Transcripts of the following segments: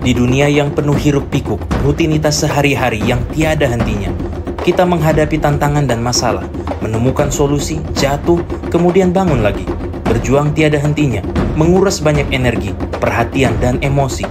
Di dunia yang penuh hiruk-pikuk, rutinitas sehari-hari yang tiada hentinya, kita menghadapi tantangan dan masalah, menemukan solusi, jatuh, kemudian bangun lagi. Berjuang tiada hentinya, menguras banyak energi, perhatian, dan emosi.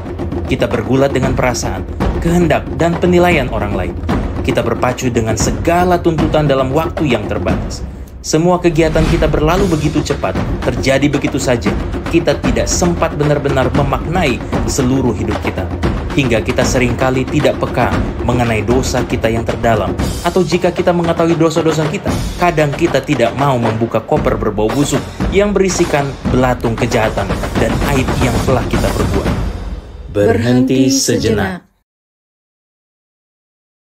Kita bergulat dengan perasaan, kehendak, dan penilaian orang lain. Kita berpacu dengan segala tuntutan dalam waktu yang terbatas. Semua kegiatan kita berlalu begitu cepat, terjadi begitu saja. Kita tidak sempat benar-benar memaknai seluruh hidup kita. Hingga kita seringkali tidak peka mengenai dosa kita yang terdalam. Atau jika kita mengetahui dosa-dosa kita, kadang kita tidak mau membuka koper berbau busuk yang berisikan belatung kejahatan dan aib yang telah kita perbuat. Berhenti sejenak.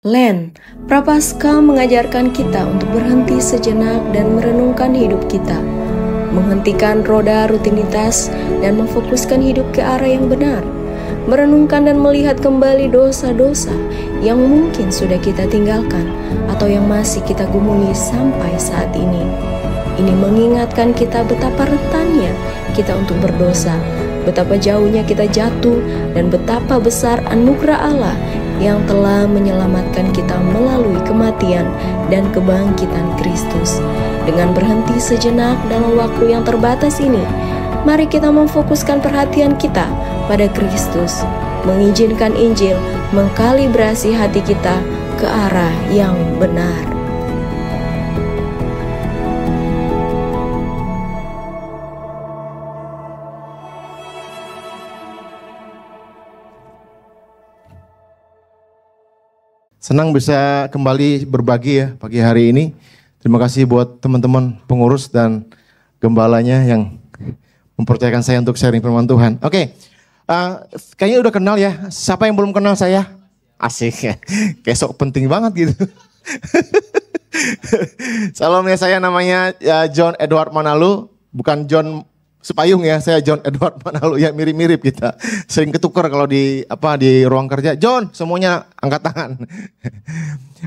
Len, Prapaskah mengajarkan kita untuk berhenti sejenak dan merenungkan hidup kita, menghentikan roda rutinitas dan memfokuskan hidup ke arah yang benar, merenungkan dan melihat kembali dosa-dosa yang mungkin sudah kita tinggalkan atau yang masih kita gumuli sampai saat ini. Ini mengingatkan kita betapa rentannya kita untuk berdosa, betapa jauhnya kita jatuh, dan betapa besar anugerah Allah yang telah menyelamatkan kita melalui kematian dan kebangkitan Kristus. Dengan berhenti sejenak dalam waktu yang terbatas ini, mari kita memfokuskan perhatian kita pada Kristus, mengizinkan Injil mengkalibrasi hati kita ke arah yang benar. Senang bisa kembali berbagi ya pagi hari ini. Terima kasih buat teman-teman pengurus dan gembalanya yang mempercayakan saya untuk sharing firman Tuhan. Oke, kayaknya udah kenal ya. Siapa yang belum kenal saya? Asik ya, kayak sok penting banget gitu. Salam ya, saya namanya John Edward Manalu, bukan John Sepayung ya, saya John Edward Manalu ya, mirip-mirip kita. Sering ketukar kalau di ruang kerja. John, semuanya angkat tangan.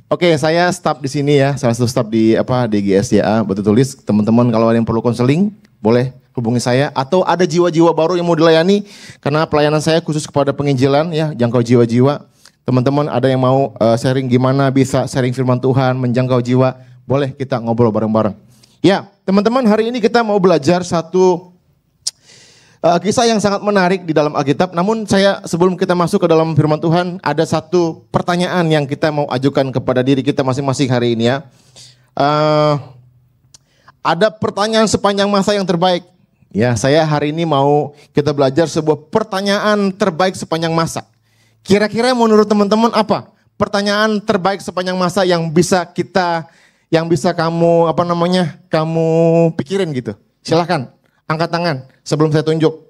Oke, saya staf di sini ya, salah satu staf di GSJA. Betul tulis, teman-teman kalau ada yang perlu konseling, boleh hubungi saya. Atau ada jiwa-jiwa baru yang mau dilayani, karena pelayanan saya khusus kepada penginjilan ya, jangkau jiwa-jiwa. Teman-teman ada yang mau sharing gimana bisa sharing firman Tuhan, menjangkau jiwa, boleh kita ngobrol bareng-bareng. Ya, teman-teman, hari ini kita mau belajar satu kisah yang sangat menarik di dalam Alkitab. Namun sebelum kita masuk ke dalam firman Tuhan, ada satu pertanyaan yang kita mau ajukan kepada diri kita masing-masing hari ini ya. Ada pertanyaan sepanjang masa yang terbaik. Ya, saya hari ini mau kita belajar sebuah pertanyaan terbaik sepanjang masa. Kira-kira menurut teman-teman apa pertanyaan terbaik sepanjang masa yang bisa kamu kamu pikirin gitu? Silakan. Angkat tangan sebelum saya tunjuk.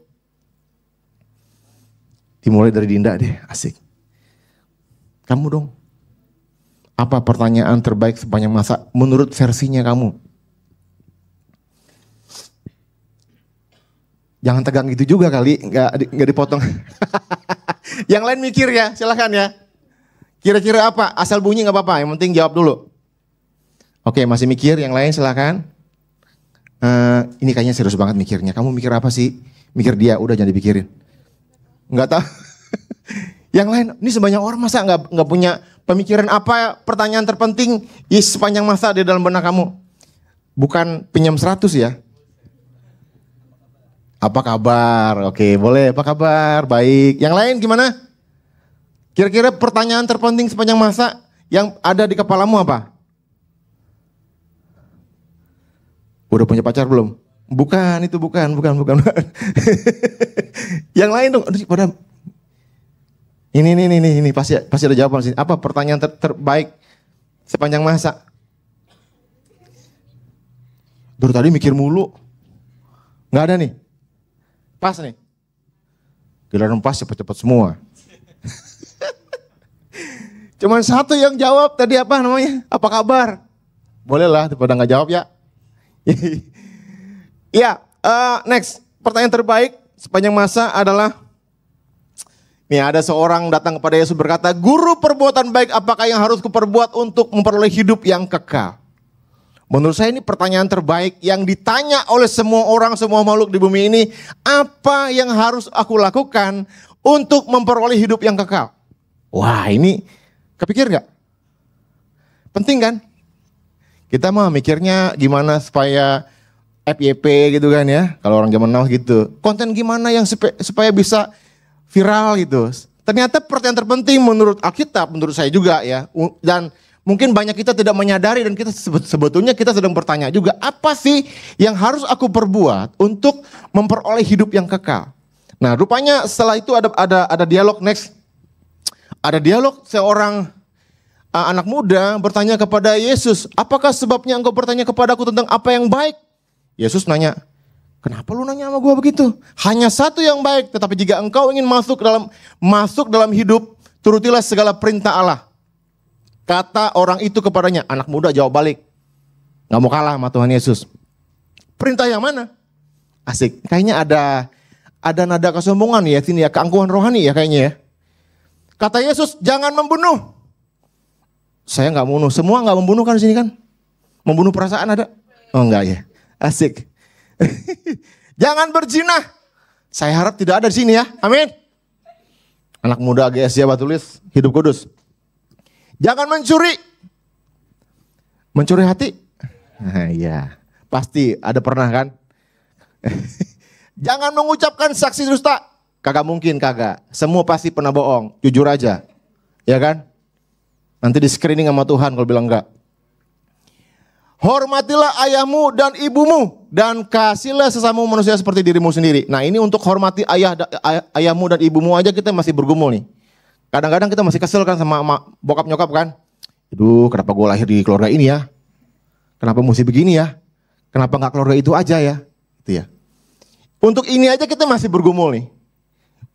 Dimulai dari Dinda deh, asik. Kamu dong. Apa pertanyaan terbaik sepanjang masa menurut versinya kamu? Jangan tegang gitu juga kali, nggak dipotong. Yang lain mikir ya, silakan ya. Kira-kira apa? Asal bunyi nggak apa-apa, yang penting jawab dulu. Oke, masih mikir, yang lain silakan. Ini kayaknya serius banget mikirnya. Kamu mikir apa sih? Mikir dia, udah jangan dipikirin. Nggak tahu. Yang lain, ini sebanyak orang masa nggak punya pemikiran apa pertanyaan terpenting sepanjang masa di dalam benak kamu? Bukan pinjam 100 ya. Apa kabar? Oke, boleh. Apa kabar? Baik. Yang lain gimana? Kira-kira pertanyaan terpenting sepanjang masa yang ada di kepalamu apa? Udah punya pacar belum? Bukan, itu bukan. Yang lain dong, pada ini pasti ada jawaban sini. Apa pertanyaan terbaik sepanjang masa? Dari tadi mikir mulu, nggak ada nih. Pas nih, giliran pas cepet-cepet semua. Cuman satu yang jawab tadi apa namanya? Apa kabar? Boleh lah, daripada nggak jawab ya. Ya, next. Pertanyaan terbaik sepanjang masa adalah, nih ada seorang datang kepada Yesus berkata, "Guru, perbuatan baik apakah yang harus kuperbuat untuk memperoleh hidup yang kekal?" Menurut saya ini pertanyaan terbaik yang ditanya oleh semua orang, semua makhluk di bumi ini. Apa yang harus aku lakukan untuk memperoleh hidup yang kekal. Wah, ini kepikir nggak? Penting kan? Kita mah mikirnya gimana supaya FYP gitu kan ya. Kalau orang zaman now gitu. Konten gimana yang supaya bisa viral gitu. Ternyata pertanyaan terpenting menurut Alkitab, menurut saya juga ya. Dan mungkin banyak kita tidak menyadari dan kita sebetulnya kita sedang bertanya juga. Apa sih yang harus aku perbuat untuk memperoleh hidup yang kekal? Nah, rupanya setelah itu ada dialog next. Ada dialog seorang anak muda bertanya kepada Yesus, apakah sebabnya engkau bertanya kepadaku tentang apa yang baik? Yesus nanya, kenapa lu nanya sama gue begitu? Hanya satu yang baik, tetapi jika engkau ingin masuk dalam hidup, turutilah segala perintah Allah. Kata orang itu kepadanya, anak muda jawab balik, gak mau kalah sama Tuhan Yesus. Perintah yang mana? Asik, kayaknya ada nada kesombongan ya sini ya, keangkuhan rohani ya kayaknya ya. Kata Yesus, jangan membunuh. Saya nggak membunuh, semua nggak membunuh kan di sini kan? Membunuh perasaan ada? Oh enggak ya, asik. Jangan berzina. Saya harap tidak ada di sini ya, amin. Anak muda GSJ Batulis, hidup kudus. Jangan mencuri. Mencuri hati? Nah, iya, pasti ada pernah kan? Jangan mengucapkan saksi dusta. Kagak mungkin kagak. Semua pasti pernah bohong. Jujur aja. Ya kan? Nanti di screening sama Tuhan kalau bilang enggak. Hormatilah ayahmu dan ibumu. Dan kasihlah sesamamu manusia seperti dirimu sendiri. Nah ini untuk hormati ayahmu dan ibumu aja kita masih bergumul nih. Kadang-kadang kita masih kesel kan sama bokap nyokap kan. Aduh kenapa gue lahir di keluarga ini ya. Kenapa mesti begini ya. Kenapa gak keluarga itu aja ya. Itu ya. Untuk ini aja kita masih bergumul nih.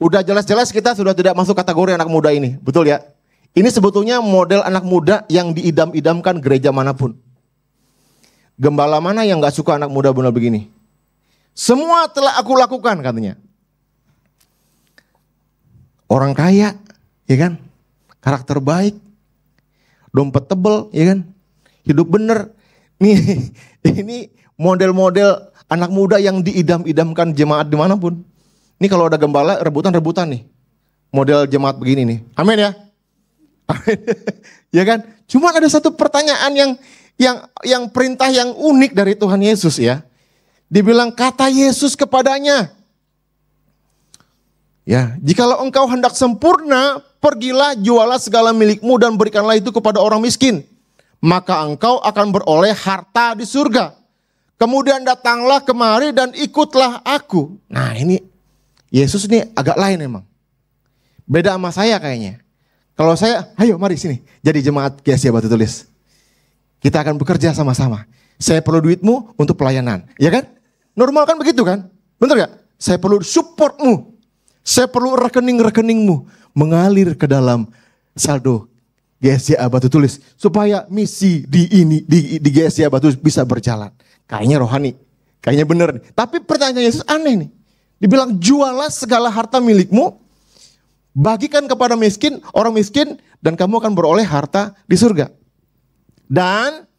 Udah jelas-jelas kita sudah tidak masuk kategori anak muda ini. Betul ya? Ini sebetulnya model anak muda yang diidam-idamkan gereja manapun. Gembala mana yang gak suka anak muda benar begini? Semua telah aku lakukan katanya. Orang kaya, ya kan? Karakter baik. Dompet tebel, ya kan? Hidup bener. Nih, ini model-model anak muda yang diidam-idamkan jemaat dimanapun. Ini kalau ada gembala, rebutan-rebutan nih. Model jemaat begini nih. Amin ya? Amin. Ya kan? Cuma ada satu pertanyaan yang perintah yang unik dari Tuhan Yesus ya. Dibilang kata Yesus kepadanya. Ya, jikalau engkau hendak sempurna, pergilah jualah segala milikmu dan berikanlah itu kepada orang miskin. Maka engkau akan beroleh harta di surga. Kemudian datanglah kemari dan ikutlah aku. Nah ini Yesus ini agak lain emang. Beda sama saya kayaknya. Kalau saya, ayo mari sini. Jadi jemaat GSJ Batutulis. Kita akan bekerja sama-sama. Saya perlu duitmu untuk pelayanan. Ya kan? Normal kan begitu kan? Bener gak? Saya perlu supportmu. Saya perlu rekening-rekeningmu. Mengalir ke dalam saldo GSJ Batutulis. Supaya misi di GSJ Batutulis bisa berjalan. Kayaknya rohani. Kayaknya bener. Tapi pertanyaan Yesus aneh nih. Dibilang jualah segala harta milikmu, bagikan kepada orang miskin, dan kamu akan beroleh harta di surga. Dan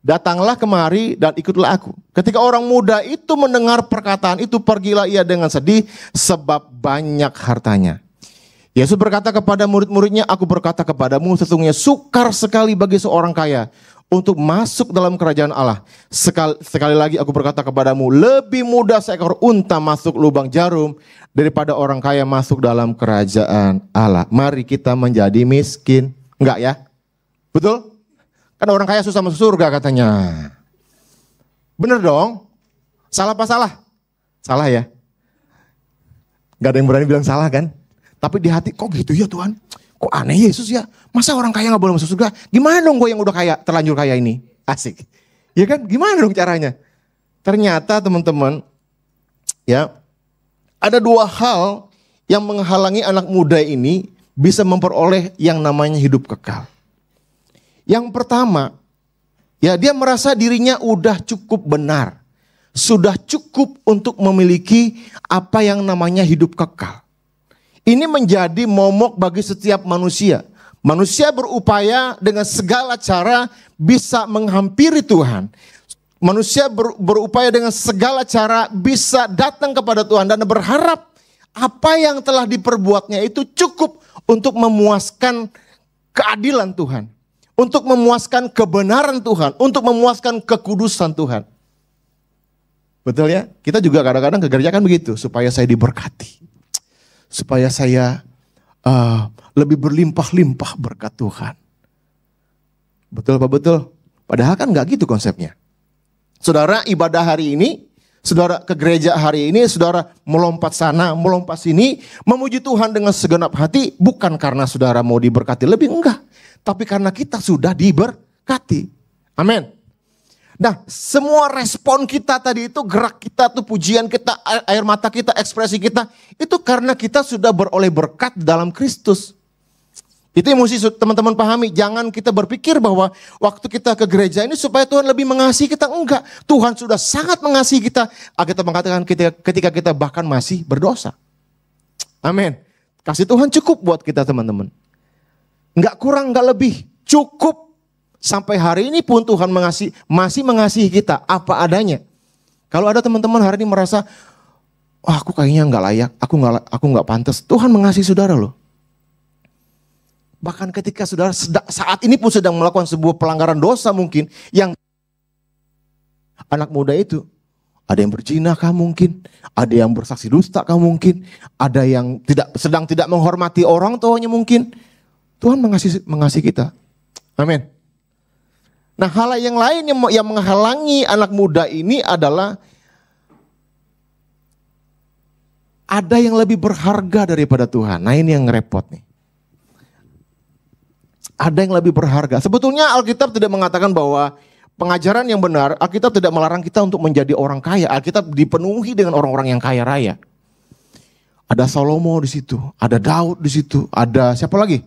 datanglah kemari dan ikutlah aku. Ketika orang muda itu mendengar perkataan itu, pergilah ia dengan sedih sebab banyak hartanya. Yesus berkata kepada murid-muridnya, aku berkata kepadamu sesungguhnya sukar sekali bagi seorang kaya untuk masuk dalam kerajaan Allah. Sekali lagi aku berkata kepadamu, lebih mudah seekor unta masuk lubang jarum daripada orang kaya masuk dalam kerajaan Allah. Mari kita menjadi miskin. Enggak ya? Betul? Kan orang kaya susah masuk surga katanya. Bener dong? Salah apa salah? Salah ya? Gak ada yang berani bilang salah kan? Tapi di hati, kok gitu ya Tuhan? Kok aneh Yesus ya? Masa orang kaya gak boleh masuk surga? Gimana dong gue yang udah kaya, terlanjur kaya ini? Asik. Ya kan? Gimana dong caranya? Ternyata teman-teman, ya ada dua hal yang menghalangi anak muda ini bisa memperoleh yang namanya hidup kekal. Yang pertama, ya dia merasa dirinya udah cukup benar. Sudah cukup untuk memiliki apa yang namanya hidup kekal. Ini menjadi momok bagi setiap manusia. Manusia berupaya dengan segala cara bisa menghampiri Tuhan. Manusia berupaya dengan segala cara bisa datang kepada Tuhan dan berharap Apa yang telah diperbuatnya itu cukup untuk memuaskan keadilan Tuhan. Untuk memuaskan kebenaran Tuhan. Untuk memuaskan kekudusan Tuhan. Betul ya? Kita juga kadang-kadang ke gereja kan begitu. Supaya saya diberkati. Supaya saya lebih berlimpah-limpah berkat Tuhan. Betul apa betul? Padahal kan gak gitu konsepnya. Saudara ibadah hari ini, saudara ke gereja hari ini, saudara melompat sana, melompat sini, memuji Tuhan dengan segenap hati, bukan karena saudara mau diberkati lebih, enggak. Tapi karena kita sudah diberkati. Amin. Nah, semua respon kita tadi itu, gerak kita tuh, pujian kita, air mata kita, ekspresi kita, itu karena kita sudah beroleh berkat dalam Kristus. Itu yang mesti teman-teman pahami. Jangan kita berpikir bahwa waktu kita ke gereja ini supaya Tuhan lebih mengasihi kita. Enggak. Tuhan sudah sangat mengasihi kita. Alkitab mengatakan ketika kita bahkan masih berdosa. Amin. Kasih Tuhan cukup buat kita teman-teman. Enggak kurang, enggak lebih. Cukup. Sampai hari ini pun Tuhan masih mengasihi kita apa adanya. Kalau ada teman-teman hari ini merasa, wah aku kayaknya enggak layak, aku enggak pantas. Tuhan mengasihi saudara loh. Bahkan ketika saudara saat ini pun sedang melakukan sebuah pelanggaran dosa mungkin. Yang anak muda itu. Ada yang berzina kah mungkin. Ada yang bersaksi dusta kah mungkin. Ada yang sedang tidak menghormati orang tuanya mungkin. Tuhan mengasihi kita. Amin. Nah hal yang lain yang menghalangi anak muda ini adalah. Ada yang lebih berharga daripada Tuhan. Nah ini yang repot nih. Ada yang lebih berharga. Sebetulnya Alkitab tidak mengatakan bahwa pengajaran yang benar, Alkitab tidak melarang kita untuk menjadi orang kaya. Alkitab dipenuhi dengan orang-orang yang kaya raya. Ada Salomo di situ, ada Daud di situ, ada siapa lagi?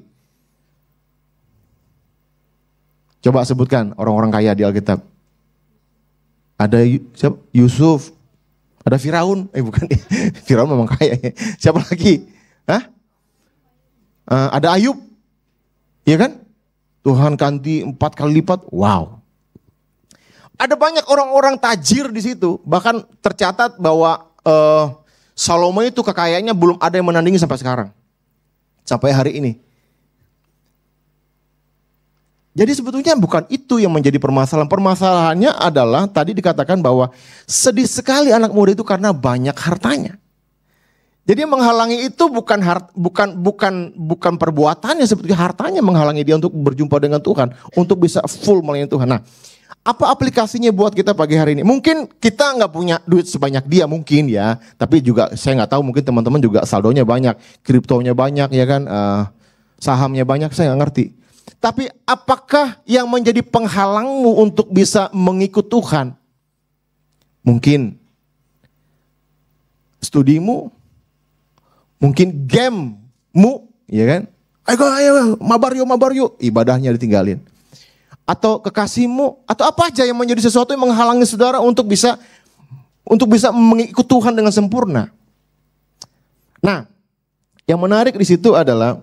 Coba sebutkan orang-orang kaya di Alkitab. Ada Yusuf, ada Firaun, bukan Firaun memang kaya. Siapa lagi? Hah? Ada Ayub, iya kan? Tuhan ganti 4 kali lipat, wow. Ada banyak orang-orang tajir di situ. Bahkan tercatat bahwa Salomo itu kekayaannya belum ada yang menandingi sampai sekarang. Sampai hari ini. Jadi sebetulnya bukan itu yang menjadi permasalahan. Permasalahannya adalah tadi dikatakan bahwa sedih sekali anak muda itu karena banyak hartanya. Jadi yang menghalangi itu bukan perbuatannya, sebetulnya hartanya menghalangi dia untuk berjumpa dengan Tuhan, untuk bisa full melayani Tuhan. Nah, apa aplikasinya buat kita pagi hari ini? Mungkin kita nggak punya duit sebanyak dia mungkin ya, tapi juga saya nggak tahu, mungkin teman-teman juga saldonya banyak, kriptonya banyak ya kan, sahamnya banyak, saya nggak ngerti. Tapi apakah yang menjadi penghalangmu untuk bisa mengikut Tuhan? Mungkin studimu, mungkin game-mu, ya kan? Ayo, mabar yuk, ibadahnya ditinggalin. Atau kekasihmu, atau apa aja yang menjadi sesuatu yang menghalangi saudara untuk bisa mengikut Tuhan dengan sempurna. Nah, yang menarik di situ adalah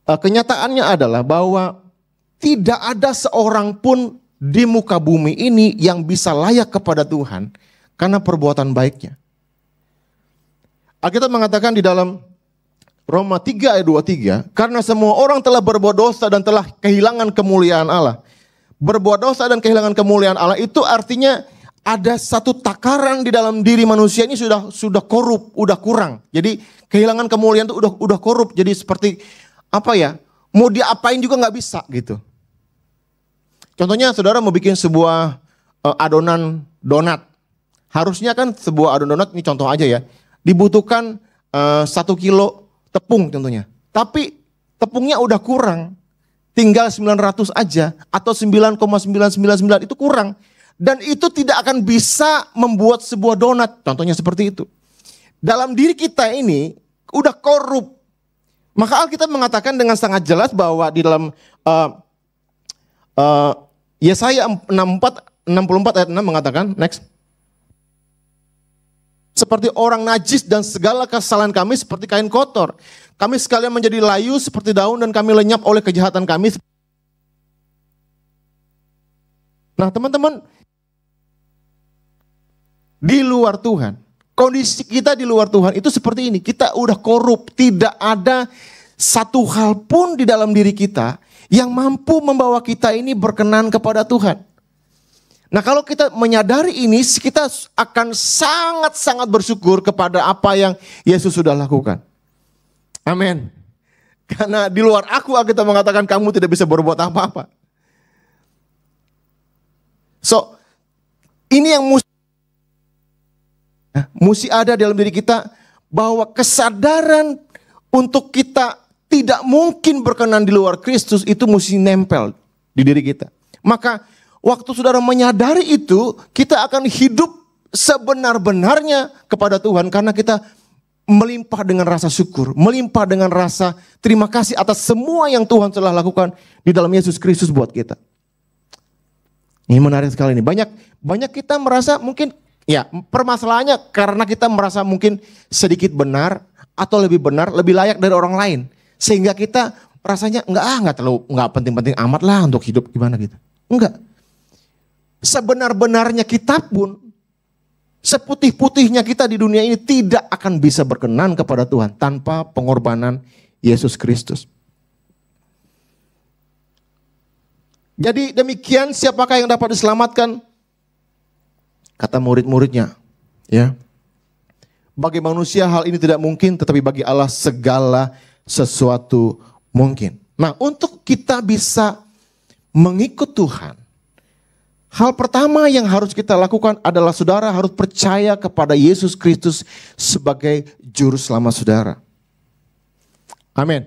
kenyataannya adalah bahwa tidak ada seorang pun di muka bumi ini yang bisa layak kepada Tuhan karena perbuatan baiknya. Alkitab mengatakan di dalam Roma 3 ayat 23, karena semua orang telah berbuat dosa dan telah kehilangan kemuliaan Allah. Berbuat dosa dan kehilangan kemuliaan Allah itu artinya ada satu takaran di dalam diri manusia ini sudah korup, udah kurang. Jadi kehilangan kemuliaan itu udah korup. Jadi seperti apa ya? Mau diapain juga nggak bisa gitu. Contohnya saudara mau bikin sebuah adonan donat. Harusnya kan sebuah adonan donat, ini contoh aja ya. Dibutuhkan 1 kilo tepung contohnya. Tapi tepungnya udah kurang. Tinggal 900 aja atau 9,999 itu kurang. Dan itu tidak akan bisa membuat sebuah donat. Contohnya seperti itu. Dalam diri kita ini udah korup. Maka Alkitab mengatakan dengan sangat jelas bahwa di dalam Yesaya 64 ayat 6 mengatakan, next. Seperti orang najis dan segala kesalahan kami seperti kain kotor. Kami sekalian menjadi layu seperti daun dan kami lenyap oleh kejahatan kami. Nah teman-teman, di luar Tuhan, kondisi kita di luar Tuhan itu seperti ini. Kita udah korup, tidak ada satu hal pun di dalam diri kita yang mampu membawa kita ini berkenan kepada Tuhan. Nah, kalau kita menyadari ini, kita akan sangat-sangat bersyukur kepada apa yang Yesus sudah lakukan. Amin. Karena di luar aku, kita mengatakan kamu tidak bisa berbuat apa-apa. So, ini yang mesti ada dalam diri kita, bahwa kesadaran untuk kita tidak mungkin berkenan di luar Kristus itu mesti nempel di diri kita. Maka waktu saudara menyadari itu, kita akan hidup sebenar-benarnya kepada Tuhan karena kita melimpah dengan rasa syukur, melimpah dengan rasa terima kasih atas semua yang Tuhan telah lakukan di dalam Yesus Kristus buat kita. Ini menarik sekali nih. Banyak kita merasa mungkin, ya permasalahannya karena kita merasa mungkin sedikit benar atau lebih benar, lebih layak dari orang lain. Sehingga kita rasanya nggak penting-penting amat lah untuk hidup gimana gitu. Enggak. Sebenar-benarnya kita pun, seputih-putihnya kita di dunia ini tidak akan bisa berkenan kepada Tuhan tanpa pengorbanan Yesus Kristus. Jadi demikian, siapakah yang dapat diselamatkan? Kata murid-muridnya, ya. Bagi manusia hal ini tidak mungkin, tetapi bagi Allah segala sesuatu mungkin. Nah, untuk kita bisa mengikut Tuhan, hal pertama yang harus kita lakukan adalah saudara harus percaya kepada Yesus Kristus sebagai juru selamat saudara. Amin.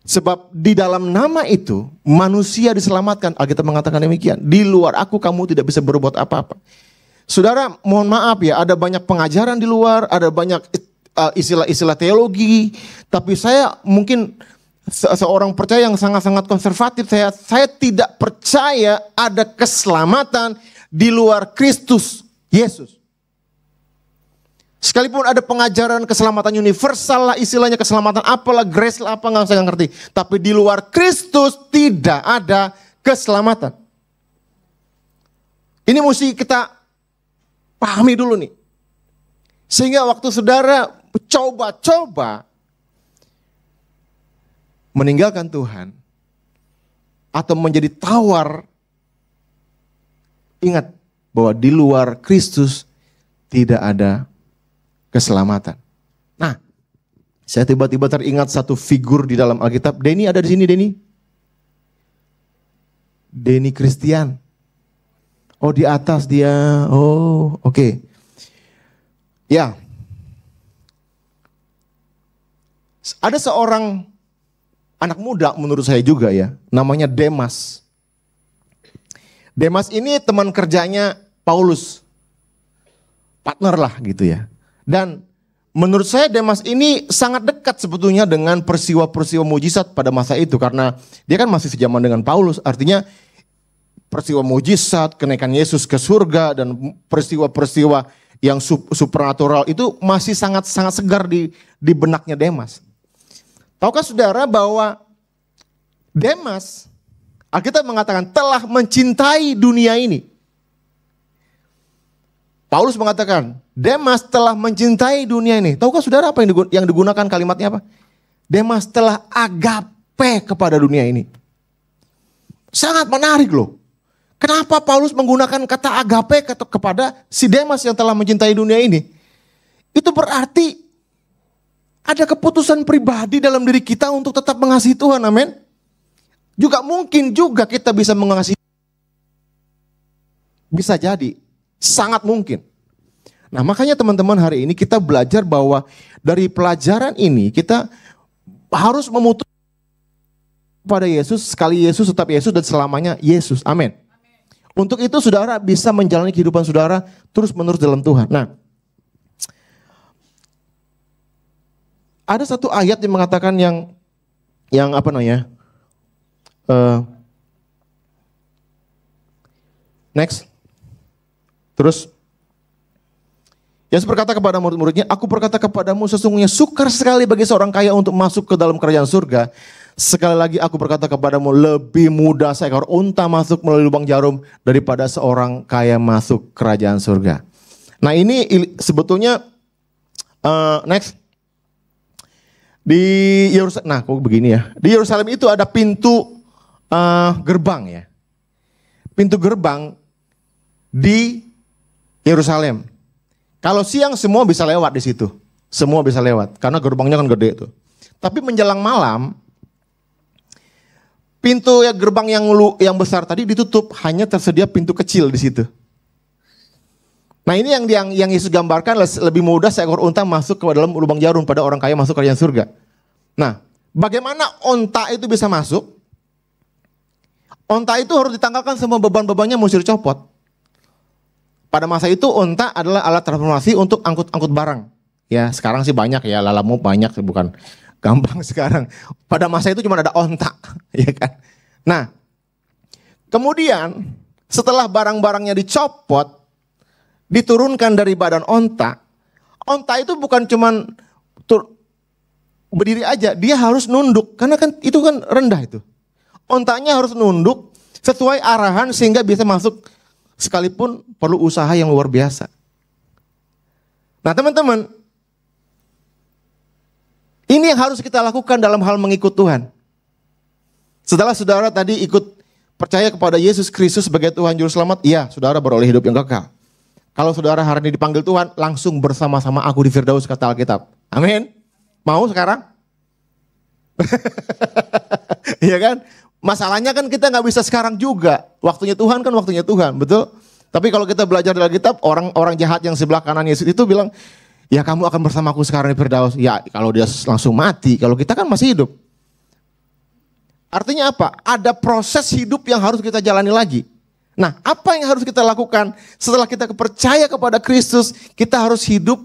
Sebab di dalam nama itu manusia diselamatkan. Alkitab mengatakan demikian. Di luar aku kamu tidak bisa berbuat apa-apa. Saudara, mohon maaf ya, ada banyak pengajaran di luar, ada banyak istilah-istilah teologi. Tapi saya mungkin seorang percaya yang sangat-sangat konservatif. Saya tidak percaya ada keselamatan di luar Kristus Yesus. Sekalipun ada pengajaran keselamatan universal lah, istilahnya keselamatan apalah, grace lah apa, saya nggak ngerti. Tapi di luar Kristus tidak ada keselamatan. Ini mesti kita pahami dulu nih. Sehingga waktu saudara coba-coba meninggalkan Tuhan atau menjadi tawar, ingat bahwa di luar Kristus tidak ada keselamatan. Nah, saya tiba-tiba teringat satu figur di dalam Alkitab. Denny ada di sini, Denny? Denny Christian. Oh, di atas dia. Oh, oke. Ya. Ada seorang anak muda menurut saya juga ya, namanya Demas. Demas ini teman kerjanya Paulus. Partner lah gitu ya. Dan menurut saya Demas ini sangat dekat sebetulnya dengan peristiwa-peristiwa mujizat pada masa itu. Karena dia kan masih sejaman dengan Paulus. Artinya peristiwa mujizat, kenaikan Yesus ke surga dan peristiwa-peristiwa yang supernatural itu masih sangat-sangat segar di benaknya Demas. Tahukah saudara bahwa Demas, Alkitab mengatakan telah mencintai dunia ini. Paulus mengatakan, Demas telah mencintai dunia ini. Tahukah saudara apa yang digunakan kalimatnya apa? Demas telah agape kepada dunia ini. Sangat menarik loh. Kenapa Paulus menggunakan kata agape kepada si Demas yang telah mencintai dunia ini? Itu berarti ada keputusan pribadi dalam diri kita untuk tetap mengasihi Tuhan, amin. Juga mungkin juga kita bisa mengasihi. Bisa jadi. Sangat mungkin. Nah, makanya teman-teman hari ini kita belajar bahwa dari pelajaran ini kita harus memutus pada Yesus, sekali Yesus tetap Yesus dan selamanya Yesus. Amin. Untuk itu saudara bisa menjalani kehidupan saudara terus-menerus dalam Tuhan. Nah, ada satu ayat yang mengatakan yang apa namanya? Next. Terus Yesus berkata kepada murid-muridnya, aku berkata kepadamu sesungguhnya sukar sekali bagi seorang kaya untuk masuk ke dalam kerajaan surga. Sekali lagi aku berkata kepadamu, lebih mudah seekor unta masuk melalui lubang jarum daripada seorang kaya masuk kerajaan surga. Nah ini sebetulnya next di Yerusalem. Nah kok begini ya? Di Yerusalem itu ada pintu gerbang ya. Pintu gerbang di Yerusalem. Kalau siang semua bisa lewat di situ. Semua bisa lewat karena gerbangnya kan gede tuh. Tapi menjelang malam pintu ya gerbang yang besar tadi ditutup, hanya tersedia pintu kecil di situ. Nah ini yang Yesus gambarkan lebih mudah seekor unta masuk ke dalam lubang jarum pada orang kaya masuk ke kerajaan surga. Nah bagaimana unta itu bisa masuk? Unta itu harus ditanggalkan semua beban-bebannya mesti dicopot. Pada masa itu unta adalah alat transportasi untuk angkut barang. Ya sekarang sih banyak ya, lalamu banyak, bukan gampang sekarang. Pada masa itu cuma ada onta, ya kan. Nah, kemudian setelah barang-barangnya dicopot, diturunkan dari badan onta. Onta itu bukan cuma berdiri aja, dia harus nunduk karena kan itu kan rendah itu. Ontanya harus nunduk sesuai arahan sehingga bisa masuk, sekalipun perlu usaha yang luar biasa. Nah teman-teman, ini yang harus kita lakukan dalam hal mengikut Tuhan. Setelah saudara tadi ikut percaya kepada Yesus Kristus sebagai Tuhan Juru Selamat, iya saudara beroleh hidup yang kekal. Kalau saudara hari ini dipanggil Tuhan, langsung bersama-sama aku di Firdaus kata Alkitab. Amin. Mau sekarang? Iya kan? Masalahnya kan kita gak bisa sekarang juga. Waktunya Tuhan kan waktunya Tuhan, betul? Tapi kalau kita belajar dari Alkitab, orang jahat yang sebelah kanan Yesus itu bilang, ya kamu akan bersamaku sekarang di Firdaus. Ya kalau dia langsung mati, kalau kita kan masih hidup. Artinya apa? Ada proses hidup yang harus kita jalani lagi. Nah apa yang harus kita lakukan setelah kita percaya kepada Kristus? Kita harus hidup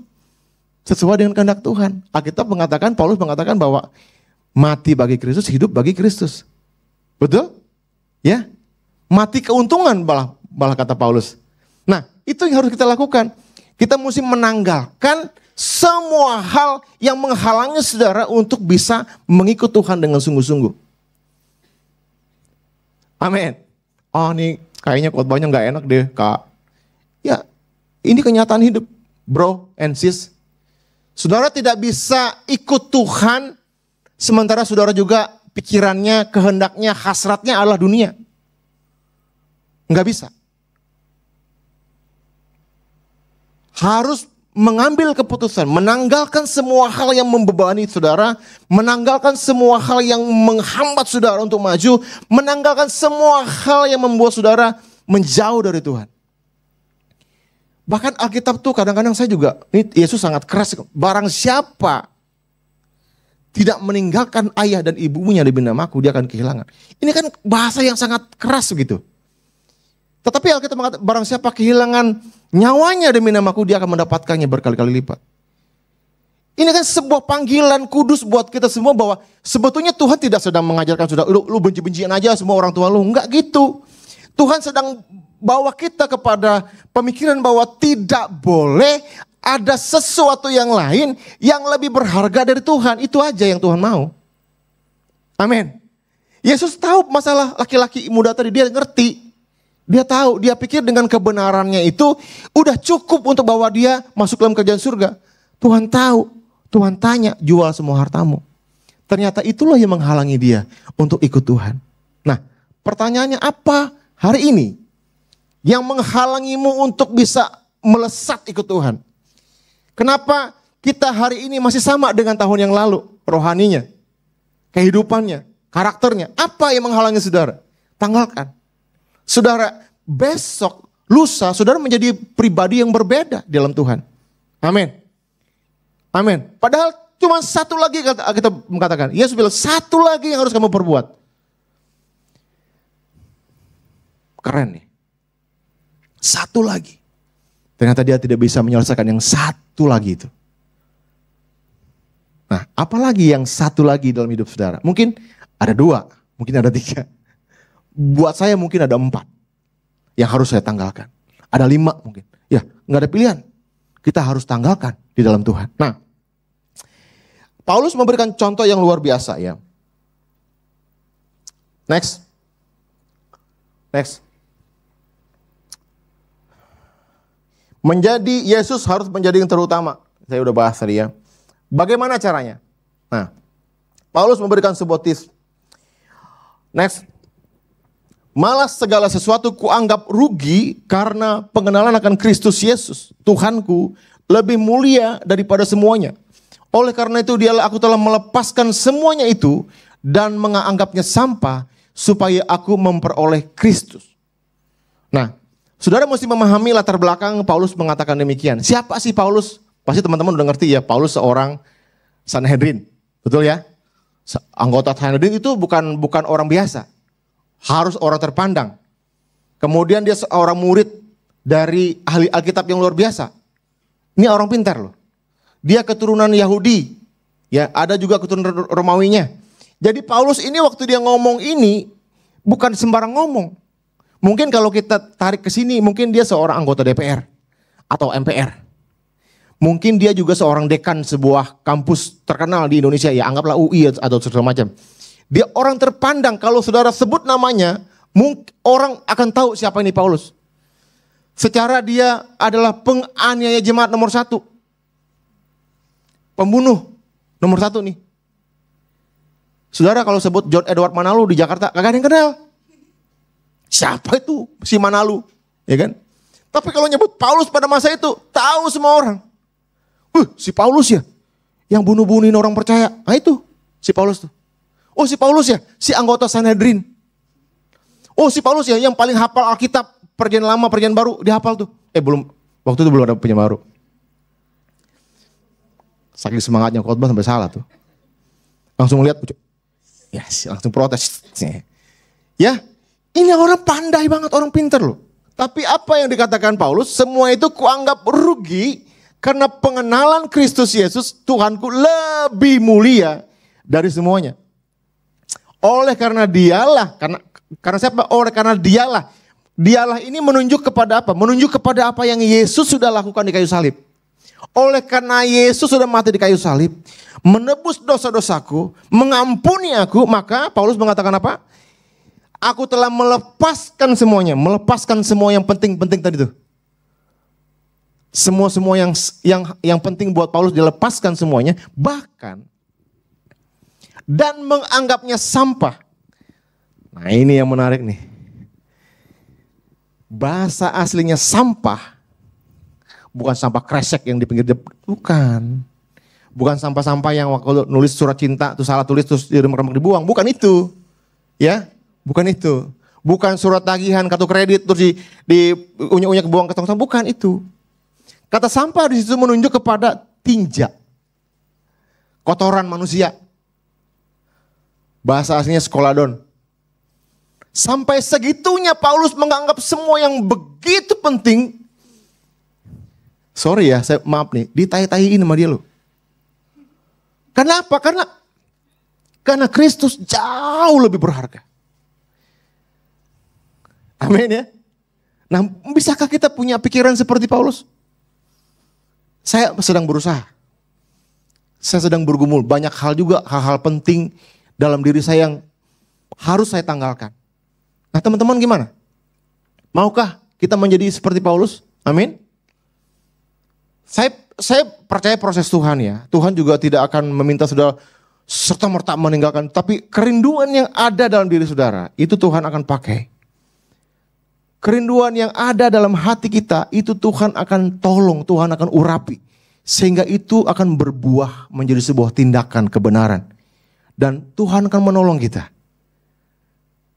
sesuai dengan kehendak Tuhan. Alkitab mengatakan, Paulus mengatakan bahwa mati bagi Kristus, hidup bagi Kristus. Betul? Ya, mati keuntungan malah kata Paulus. Nah itu yang harus kita lakukan. Kita mesti menanggalkan semua hal yang menghalangi saudara untuk bisa mengikut Tuhan dengan sungguh-sungguh. Amin. Oh ini kayaknya khotbahnya gak enak deh kak. Ya ini kenyataan hidup bro and sis. Saudara tidak bisa ikut Tuhan sementara saudara juga pikirannya, kehendaknya, hasratnya adalah dunia. Gak bisa. Harus mengambil keputusan, menanggalkan semua hal yang membebani saudara, menanggalkan semua hal yang menghambat saudara untuk maju, menanggalkan semua hal yang membuat saudara menjauh dari Tuhan. Bahkan Alkitab tuh kadang-kadang saya juga, ini Yesus sangat keras, barang siapa tidak meninggalkan ayah dan ibunya demi namaku, dia akan kehilangan. Ini kan bahasa yang sangat keras begitu. Tetapi Alkitab mengatakan barang siapa kehilangan nyawanya demi namaku, dia akan mendapatkannya berkali-kali lipat. Ini kan sebuah panggilan kudus buat kita semua bahwa sebetulnya Tuhan tidak sedang mengajarkan sudah lu benci-bencian aja semua orang tua lu, enggak gitu. Tuhan sedang bawa kita kepada pemikiran bahwa tidak boleh ada sesuatu yang lain yang lebih berharga dari Tuhan. Itu aja yang Tuhan mau. Amin. Yesus tahu masalah laki-laki muda tadi, dia ngerti. Dia tahu, dia pikir dengan kebenarannya itu udah cukup untuk bawa dia masuk dalam kerajaan surga. Tuhan tahu, Tuhan tanya, jual semua hartamu. Ternyata itulah yang menghalangi dia untuk ikut Tuhan. Nah, pertanyaannya apa hari ini yang menghalangimu untuk bisa melesat ikut Tuhan? Kenapa kita hari ini masih sama dengan tahun yang lalu? Rohaninya, kehidupannya, karakternya. Apa yang menghalangi saudara? Tanggalkan. Saudara, besok, lusa, saudara menjadi pribadi yang berbeda di dalam Tuhan. Amin. Amin. Padahal cuma satu lagi kita mengatakan. Yesus bilang satu lagi yang harus kamu perbuat. Keren nih. Satu lagi. Ternyata dia tidak bisa menyelesaikan yang satu lagi itu. Nah, apalagi yang satu lagi dalam hidup saudara? Mungkin ada 2, mungkin ada 3. Buat saya mungkin ada 4 yang harus saya tanggalkan. Ada 5 mungkin. Ya, nggak ada pilihan. Kita harus tanggalkan di dalam Tuhan. Nah, Paulus memberikan contoh yang luar biasa ya. Next. Menjadi Yesus harus menjadi yang terutama. Saya udah bahas tadi ya. Bagaimana caranya? Nah, Paulus memberikan sebuah tips. Next. Malah segala sesuatu kuanggap rugi karena pengenalan akan Kristus Yesus, Tuhanku, lebih mulia daripada semuanya. Oleh karena itu aku telah melepaskan semuanya itu dan menganggapnya sampah supaya aku memperoleh Kristus. Nah, saudara mesti memahami latar belakang Paulus mengatakan demikian. Siapa sih Paulus? Pasti teman-teman udah ngerti ya, Paulus seorang Sanhedrin. Betul ya? Anggota Sanhedrin itu bukan orang biasa. Harus orang terpandang. Kemudian dia seorang murid dari ahli Alkitab yang luar biasa. Ini orang pintar loh. Dia keturunan Yahudi. Ya, ada juga keturunan Romawinya. Jadi Paulus ini waktu dia ngomong ini bukan sembarang ngomong. Mungkin kalau kita tarik ke sini, mungkin dia seorang anggota DPR atau MPR. Mungkin dia juga seorang dekan sebuah kampus terkenal di Indonesia, ya anggaplah UI atau segala macam. Dia orang terpandang, kalau saudara sebut namanya, orang akan tahu siapa ini Paulus. Secara dia adalah penganiaya jemaat nomor 1. Pembunuh nomor 1 nih. Saudara kalau sebut John Edward Manalu di Jakarta, kagak ada yang kenal. Siapa itu si Manalu? Ya kan? Tapi kalau nyebut Paulus pada masa itu, tahu semua orang. Si Paulus ya, yang bunuh-bunuhin orang percaya. Nah itu, si Paulus tuh. Oh si Paulus ya, si anggota Sanhedrin. Oh si Paulus ya, yang paling hafal Alkitab, perjanjian lama, perjanjian baru, dia hafal tuh. Belum, waktu itu belum ada perjanjian baru. Saking semangatnya khotbah sampai salah tuh. Langsung lihat, yes, langsung protes. Ya, ini orang pandai banget, orang pinter loh. Tapi apa yang dikatakan Paulus, semua itu kuanggap rugi karena pengenalan Kristus Yesus, Tuhanku lebih mulia dari semuanya. Oleh karena dialah, karena siapa? Oleh karena dialah. Dialah ini menunjuk kepada apa? Menunjuk kepada apa yang Yesus sudah lakukan di kayu salib. Oleh karena Yesus sudah mati di kayu salib, menebus dosa-dosaku, mengampuni aku, maka Paulus mengatakan apa? Aku telah melepaskan semuanya, melepaskan semua yang penting-penting tadi tuh. Semua yang penting buat Paulus dilepaskan semuanya, bahkan dan menganggapnya sampah. Nah ini yang menarik nih. Bahasa aslinya sampah. Bukan sampah kresek yang di pinggir depan. Bukan. Bukan sampah-sampah yang waktu nulis surat cinta tuh salah tulis terus diremek-remek dibuang. Bukan itu. Ya, bukan itu. Bukan surat tagihan kartu kredit terus di unyak-unyak buang ke tong sampah. Bukan itu. Kata sampah di situ menunjuk kepada tinja. Kotoran manusia. Bahasa aslinya skoladon. Sampai segitunya Paulus menganggap semua yang begitu penting. Sorry ya, maaf nih, ditai-taiin sama dia loh. Kenapa? Karena Kristus jauh lebih berharga. Amin ya. Nah, bisakah kita punya pikiran seperti Paulus? Saya sedang berusaha. Saya sedang bergumul. Banyak hal juga, hal-hal penting dalam diri saya yang harus saya tanggalkan. Nah teman-teman gimana? Maukah kita menjadi seperti Paulus? Amin. Saya percaya proses Tuhan ya. Tuhan juga tidak akan meminta saudara serta-merta meninggalkan. Tapi kerinduan yang ada dalam diri saudara, itu Tuhan akan pakai. Kerinduan yang ada dalam hati kita, itu Tuhan akan tolong, Tuhan akan urapi. Sehingga itu akan berbuah menjadi sebuah tindakan kebenaran. Dan Tuhan akan menolong kita.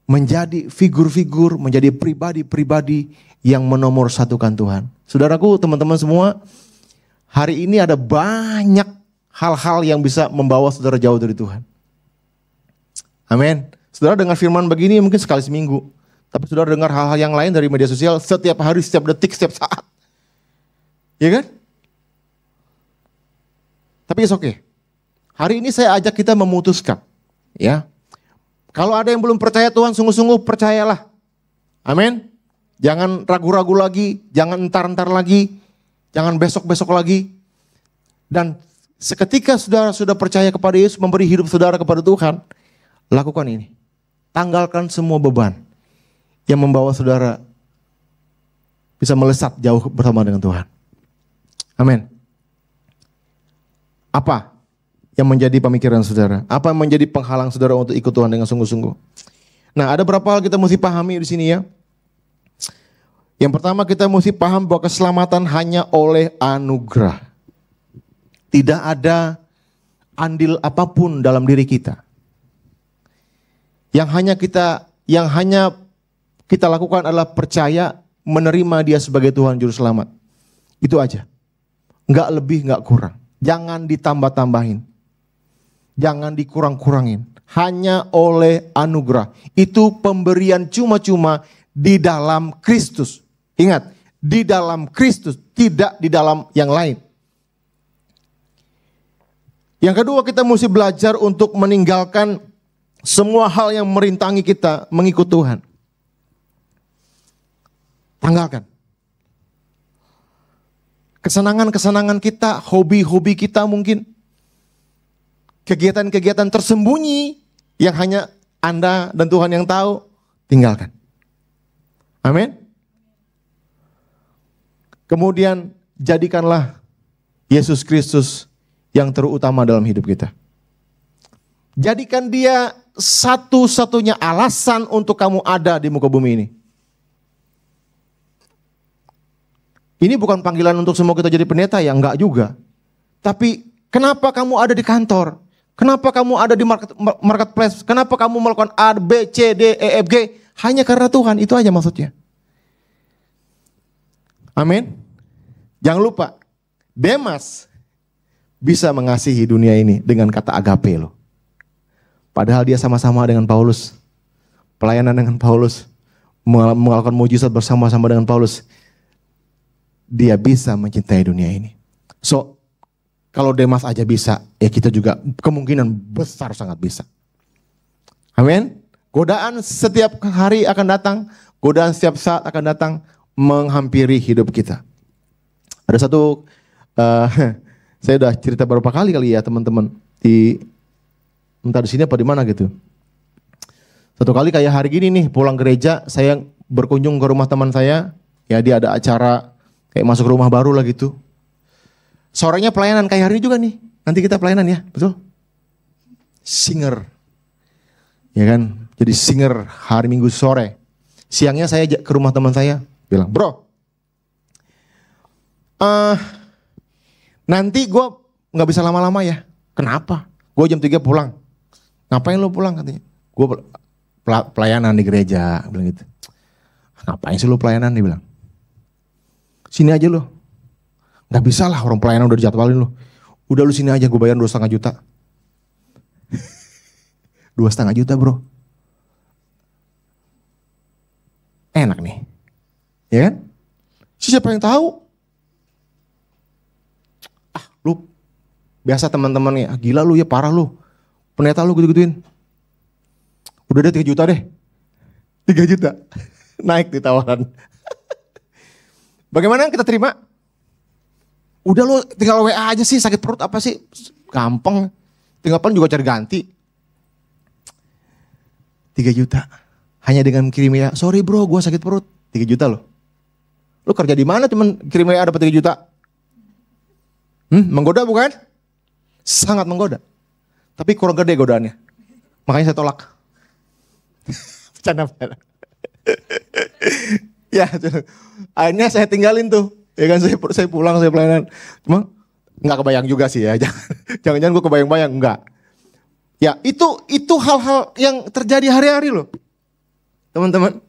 Menjadi figur-figur, menjadi pribadi-pribadi yang menomorsatukan Tuhan. Saudaraku, teman-teman semua, hari ini ada banyak hal-hal yang bisa membawa saudara jauh dari Tuhan. Amin. Saudara dengar firman begini mungkin sekali seminggu. Tapi saudara dengar hal-hal yang lain dari media sosial setiap hari, setiap detik, setiap saat. Ya kan? Tapi it's okay. Hari ini saya ajak kita memutuskan. Ya. Kalau ada yang belum percaya Tuhan, sungguh-sungguh percayalah. Amin. Jangan ragu-ragu lagi, jangan entar-entar lagi, jangan besok-besok lagi. Dan seketika saudara sudah percaya kepada Yesus, memberi hidup saudara kepada Tuhan, lakukan ini. Tanggalkan semua beban yang membawa saudara bisa melesat jauh bersama dengan Tuhan. Amin. Apa yang menjadi pemikiran saudara? Apa yang menjadi penghalang saudara untuk ikut Tuhan dengan sungguh-sungguh? Nah, ada beberapa hal kita mesti pahami di sini ya. Yang pertama, kita mesti paham bahwa keselamatan hanya oleh anugerah. Tidak ada andil apapun dalam diri kita. Yang hanya kita lakukan adalah percaya, menerima Dia sebagai Tuhan Juru Selamat. Itu aja. Enggak lebih, enggak kurang. Jangan ditambah-tambahin. Jangan dikurang-kurangin. Hanya oleh anugerah. Itu pemberian cuma-cuma di dalam Kristus. Ingat, di dalam Kristus, tidak di dalam yang lain. Yang kedua, kita mesti belajar untuk meninggalkan semua hal yang merintangi kita mengikut Tuhan. Tanggalkan. Kesenangan-kesenangan kita, hobi-hobi kita mungkin. Kegiatan-kegiatan tersembunyi yang hanya Anda dan Tuhan yang tahu, tinggalkan. Amin. Kemudian jadikanlah Yesus Kristus yang terutama dalam hidup kita. Jadikan Dia satu-satunya alasan untuk kamu ada di muka bumi ini. Ini bukan panggilan untuk semua kita jadi pendeta ya, enggak juga. Tapi kenapa kamu ada di kantor? Kenapa kamu ada di marketplace? Kenapa kamu melakukan A, B, C, D, E, F, G? Hanya karena Tuhan, itu aja maksudnya. Amin. Jangan lupa, Demas bisa mengasihi dunia ini dengan kata agape loh. Padahal dia sama-sama dengan Paulus. Pelayanan dengan Paulus. Melakukan mujizat bersama-sama dengan Paulus. Dia bisa mencintai dunia ini. So, kalau Demas aja bisa, ya kita juga kemungkinan besar sangat bisa. Amin. Godaan setiap hari akan datang. Godaan setiap saat akan datang menghampiri hidup kita. Ada satu, saya udah cerita beberapa kali ya teman-teman. Entah di sini apa di mana gitu. Satu kali kayak hari gini nih, pulang gereja, saya berkunjung ke rumah teman saya. Ya dia ada acara, kayak masuk rumah baru lah gitu. Sorenya pelayanan kayak hari ini juga nih. Nanti kita pelayanan ya, betul? Singer. Ya kan, jadi singer hari Minggu sore. Siangnya saya ke rumah teman saya, bilang, bro, nanti gue gak bisa lama-lama ya. Kenapa? Gue jam 3 pulang. Ngapain lo pulang katanya? Gue pelayanan di gereja, bilang gitu. Ngapain sih lo pelayanan? Dia bilang, sini aja lo. Gak bisa lah, orang pelayanan udah dijadwalin lo. Udah lu sini aja, gue bayar 2,5 juta. 2,5 juta bro. Enak nih. Ya kan? Siapa yang tahu? Lu biasa teman-teman ya, gila lu ya, parah lu. Pendeta lu gitu-gituin. Udah deh 3 juta deh. 3 juta. Naik di tawaran. Bagaimana kita terima? Udah lu tinggal WA aja sih, sakit perut apa sih? Gampang. Tinggal juga cari ganti. 3 juta. Hanya dengan kirim ya, sorry bro gue sakit perut. 3 juta loh. Lu kerja di mana cuman kirim WA dapat 3 juta? Menggoda bukan? Sangat menggoda. Tapi kurang gede godaannya. Makanya saya tolak. Bercanda. Ya, akhirnya saya tinggalin tuh. Ya kan saya pulang, saya pelayanan. Cuma nggak kebayang juga sih ya. Jangan-jangan gue kebayang-bayang, enggak. Ya, itu hal-hal yang terjadi hari-hari loh. Teman-teman.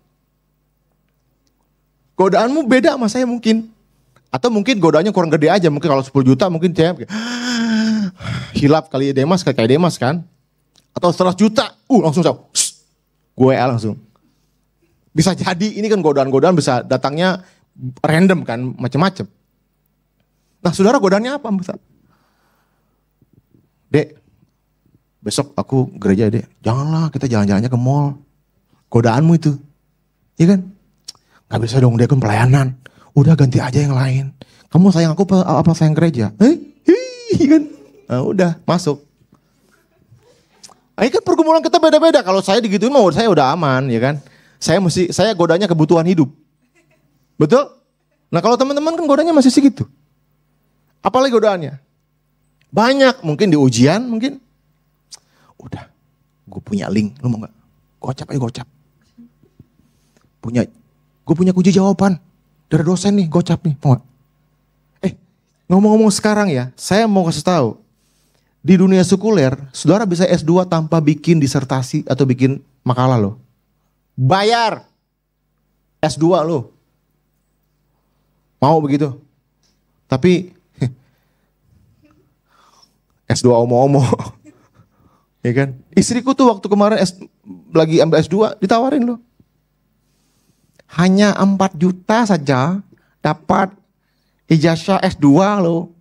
Godaanmu beda sama saya mungkin. Atau mungkin godaannya kurang gede aja. Mungkin kalau 10 juta mungkin saya hilap kali Demas, kayak Demas kan. Atau 100 juta, langsung saya, gue langsung. Bisa jadi ini kan godaan-godaan bisa datangnya random kan, macam-macam. Nah saudara godaannya apa? Dek, besok aku gereja dek. Janganlah kita jalan-jalannya ke mall. Godaanmu itu. Iya kan? Gak bisa dong, dia kan pelayanan. Udah ganti aja yang lain. Kamu sayang aku apa sayang gereja? Kan? Nah, udah masuk. Ini kan pergumulan kita beda-beda. Kalau saya digituin mau saya udah aman ya kan. Saya godanya kebutuhan hidup. Betul? Nah kalau teman-teman kan godanya masih segitu. Apalagi godaannya? Banyak, mungkin di ujian, mungkin. Udah, gue punya link, lu mau gak? Gocap aja gocap. Gue punya kunci jawaban dari dosen nih, gocap nih, mau gak? Ngomong-ngomong sekarang ya, saya mau kasih tahu. Di dunia sekuler, saudara bisa S2 tanpa bikin disertasi atau bikin makalah loh. Bayar. S2 loh. Mau begitu? Tapi S2 omo-omo. Ya kan? Istriku tuh waktu kemarin lagi ambil S2 ditawarin loh. Hanya 4 juta saja dapat ijazah S2 loh.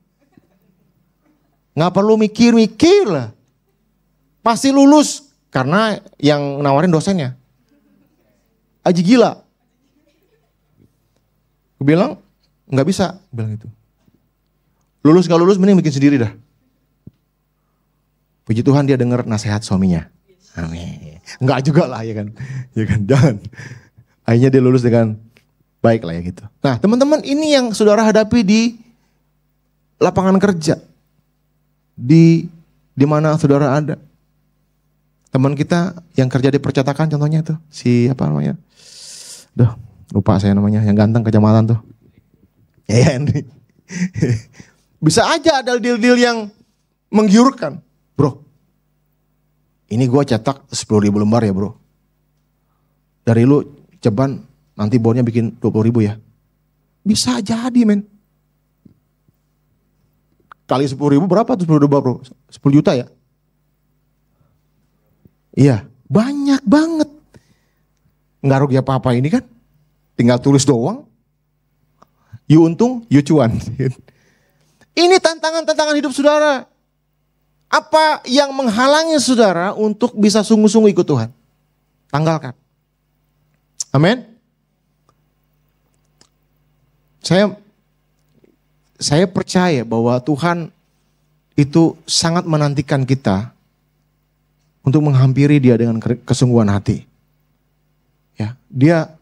Nggak perlu mikir-mikir lah. Pasti lulus. Karena yang nawarin dosennya. Aji gila. Gue bilang, nggak bisa. Bilang gitu. Lulus gak lulus mending bikin sendiri dah. Puji Tuhan dia dengar nasihat suaminya. Amin. Enggak juga lah ya kan. Ya kan, jangan. Akhirnya dia lulus dengan baik lah ya gitu. Nah teman-teman, ini yang saudara hadapi di lapangan kerja. Di mana saudara ada. Teman kita yang kerja di percetakan contohnya tuh. Si apa namanya. Duh lupa saya namanya. Yang ganteng kecamatan tuh. Ya Henry. Bisa aja ada deal-deal yang menggiurkan. Bro, ini gue cetak 10.000 lembar ya bro. Dari lu ceban nanti bornya bikin 20.000 ya. Bisa jadi men. Kali 10.000 berapa tuh 10 lembar bro? 10 juta ya? Iya, banyak banget. Nggak rugi apa-apa ini kan. Tinggal tulis doang. You untung, you cuan. Ini tantangan-tantangan hidup saudara. Apa yang menghalangi saudara untuk bisa sungguh-sungguh ikut Tuhan? Tanggalkan. Amin. Saya percaya bahwa Tuhan itu sangat menantikan kita untuk menghampiri Dia dengan kesungguhan hati. Ya, Dia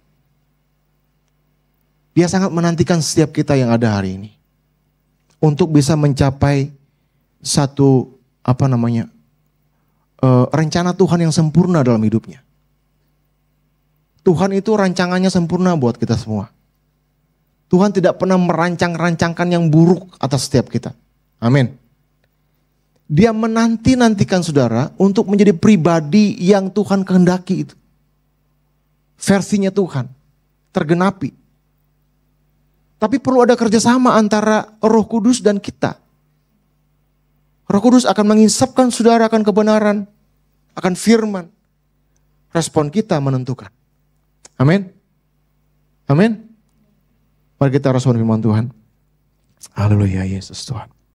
sangat menantikan setiap kita yang ada hari ini untuk bisa mencapai satu rencana Tuhan yang sempurna dalam hidupnya. Tuhan itu rancangannya sempurna buat kita semua. Tuhan tidak pernah merancang-rancangkan yang buruk atas setiap kita. Amin. Dia menanti-nantikan saudara untuk menjadi pribadi yang Tuhan kehendaki itu. Versinya Tuhan, tergenapi. Tapi perlu ada kerjasama antara Roh Kudus dan kita. Roh Kudus akan mengisapkan saudara akan kebenaran, akan firman. Respon kita menentukan. Amin. Amin. Mari kita respon firman Tuhan. Haleluya Yesus Tuhan.